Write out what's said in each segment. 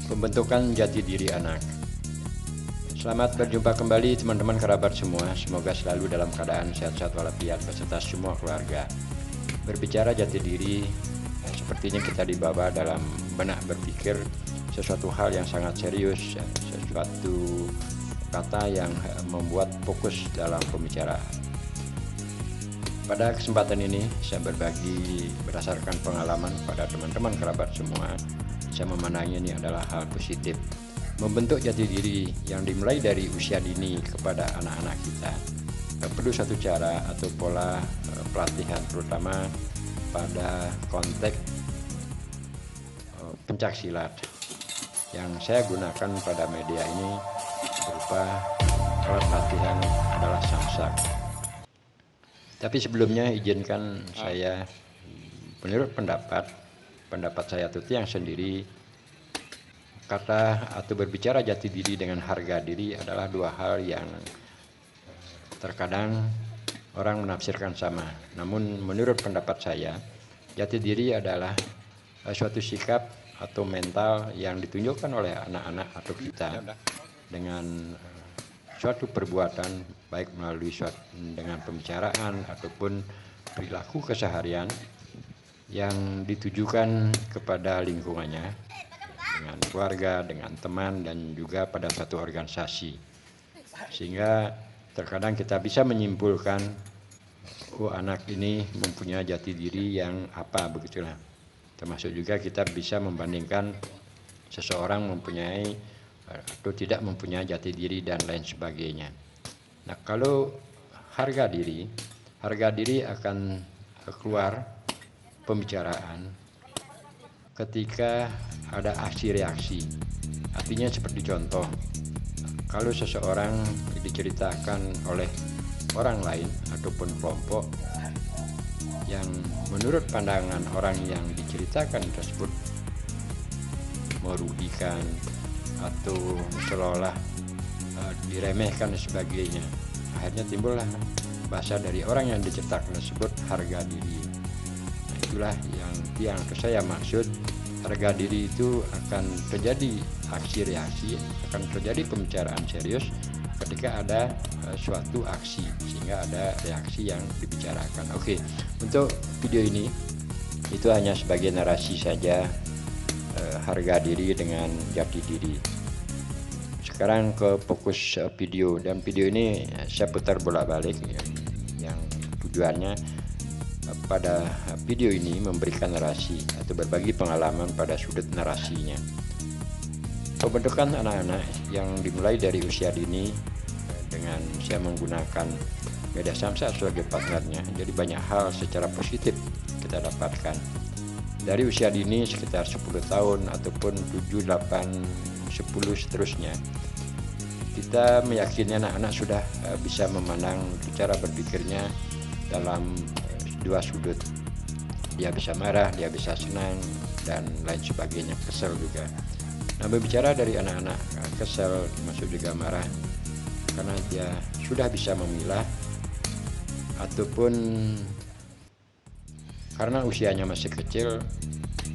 Pembentukan jati diri anak. Selamat berjumpa kembali teman-teman kerabat semua. Semoga selalu dalam keadaan sehat-sehat walafiat beserta semua keluarga. Berbicara jati diri, sepertinya kita dibawa dalam benak berpikir sesuatu hal yang sangat serius, sesuatu kata yang membuat fokus dalam pembicaraan. Pada kesempatan ini saya berbagi berdasarkan pengalaman pada teman-teman kerabat semua. Saya memandangnya ini adalah hal positif. Membentuk jati diri yang dimulai dari usia dini kepada anak-anak kita perlu satu cara atau pola pelatihan, terutama pada konteks pencaksilat yang saya gunakan pada media ini berupa alat latihan adalah samsak. Tapi sebelumnya izinkan saya, menurut pendapat saya itu yang sendiri, kata atau berbicara jati diri dengan harga diri adalah dua hal yang terkadang orang menafsirkan sama. Namun menurut pendapat saya, jati diri adalah suatu sikap atau mental yang ditunjukkan oleh anak-anak atau kita dengan suatu perbuatan, baik melalui dengan pembicaraan ataupun perilaku keseharian yang ditujukan kepada lingkungannya, dengan keluarga, dengan teman, dan juga pada satu organisasi. Sehingga terkadang kita bisa menyimpulkan, oh anak ini mempunyai jati diri yang apa, begitulah. Termasuk juga kita bisa membandingkan seseorang mempunyai atau tidak mempunyai jati diri dan lain sebagainya. Nah, kalau harga diri akan keluar pembicaraan ketika ada aksi reaksi. Artinya seperti contoh, kalau seseorang diceritakan oleh orang lain ataupun kelompok yang menurut pandangan orang yang diceritakan tersebut merugikan atau seolah-olah diremehkan dan sebagainya, akhirnya timbullah bahasa dari orang yang diceritakan tersebut harga diri. Nah, itulah yang saya maksud. Harga diri itu akan terjadi aksi reaksi, akan terjadi pembicaraan serius ketika ada suatu aksi, sehingga ada reaksi yang dibicarakan. Oke, untuk video ini itu hanya sebagai narasi saja, harga diri dengan jati diri. Sekarang ke fokus video, dan video ini saya putar bolak-balik yang tujuannya pada video ini memberikan narasi atau berbagi pengalaman pada sudut narasinya. Pembentukan anak-anak yang dimulai dari usia dini dengan saya menggunakan media samsak sebagai partnernya, jadi banyak hal secara positif kita dapatkan. Dari usia dini sekitar 10 tahun ataupun 7, 8, 10 seterusnya, kita meyakini anak-anak sudah bisa memandang cara berpikirnya dalam dua sudut. Dia bisa marah, dia bisa senang, dan lain sebagainya, kesel juga. Nah, berbicara dari anak-anak kesel, termasuk juga marah, karena dia sudah bisa memilah ataupun karena usianya masih kecil,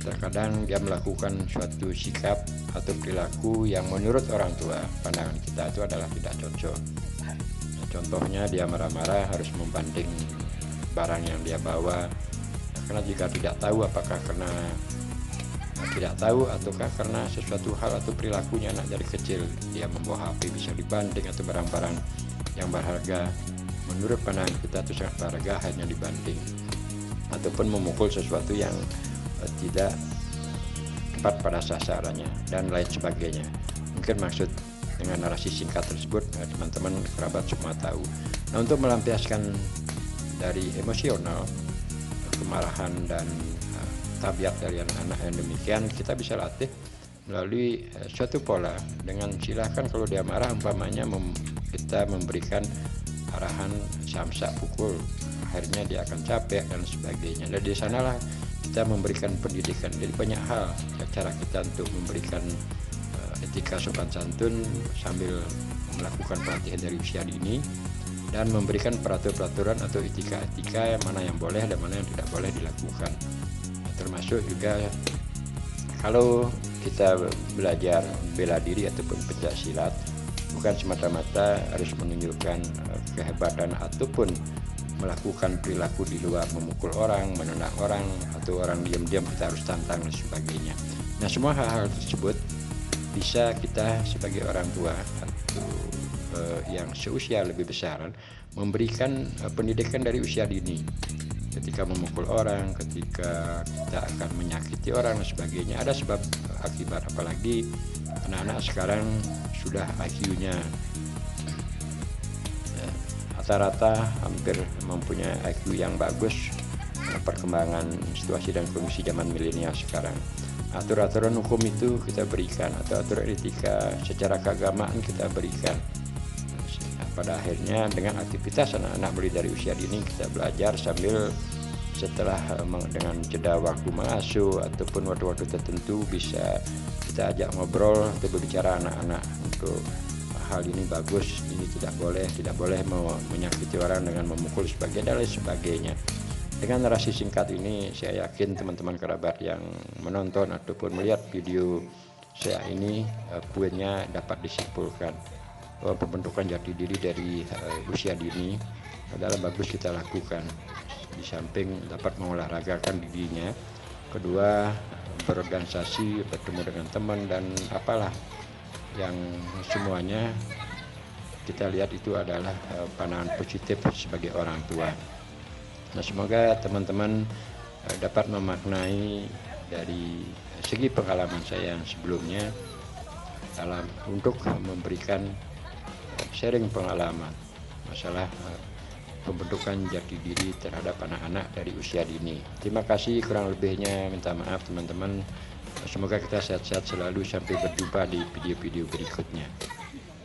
terkadang dia melakukan suatu sikap atau perilaku yang menurut orang tua, pandangan kita itu adalah tidak cocok. Nah, contohnya dia marah-marah harus membanding barang yang dia bawa, karena jika tidak tahu apakah karena tidak tahu ataukah karena sesuatu hal atau perilakunya anak dari kecil, dia membawa HP bisa dibanding, atau barang-barang yang berharga menurut pandangan kita itu sangat berharga hanya dibanding, ataupun memukul sesuatu yang tidak tepat pada sasarannya dan lain sebagainya. Mungkin maksud dengan narasi singkat tersebut teman-teman kerabat semua tahu. Nah, untuk melampiaskan dari emosional, kemarahan, dan tabiat dari anak-anak yang demikian, kita bisa latih melalui suatu pola dengan silahkan kalau dia marah, umpamanya kita memberikan arahan samsak pukul, akhirnya dia akan capek dan sebagainya. Dan di sanalah kita memberikan pendidikan. Jadi banyak hal cara kita untuk memberikan etika sopan santun sambil melakukan pelatihan dari usia dini, dan memberikan peraturan-peraturan atau etika-etika mana yang boleh dan mana yang tidak boleh dilakukan. termasuk juga kalau kita belajar bela diri ataupun pencak silat, bukan semata-mata harus menunjukkan kehebatan ataupun melakukan perilaku di luar, memukul orang, menendang orang, atau orang diam-diam kita harus tantang dan sebagainya. Nah, semua hal-hal tersebut bisa kita sebagai orang tua atau yang seusia lebih besar memberikan pendidikan dari usia dini. Ketika memukul orang, ketika kita akan menyakiti orang dan sebagainya, ada sebab akibat. Apalagi anak-anak sekarang sudah IQ-nya rata-rata hampir mempunyai IQ yang bagus. Perkembangan situasi dan kondisi zaman milenial sekarang, aturan-aturan hukum itu kita berikan, atau aturan etika secara keagamaan kita berikan. Pada akhirnya dengan aktivitas anak-anak mulai dari usia dini kita belajar sambil setelah dengan jeda waktu mengasuh ataupun waktu-waktu tertentu bisa kita ajak ngobrol atau berbicara anak-anak untuk hal ini bagus, ini tidak boleh menyakiti orang dengan memukul dan lain sebagainya. Dengan narasi singkat ini saya yakin teman-teman kerabat yang menonton ataupun melihat video saya ini poinnya dapat disimpulkan bahwa pembentukan jati diri dari usia dini adalah bagus kita lakukan. Di samping dapat mengolahragakan dirinya, kedua berorganisasi, bertemu dengan teman dan apalah yang semuanya kita lihat itu adalah pandangan positif sebagai orang tua. Nah, semoga teman-teman dapat memaknai dari segi pengalaman saya yang sebelumnya untuk memberikan sharing pengalaman masalah pembentukan jati diri terhadap anak-anak dari usia dini. Terima kasih, kurang lebihnya minta maaf teman-teman. Semoga kita sehat-sehat selalu sampai berjumpa di video-video berikutnya.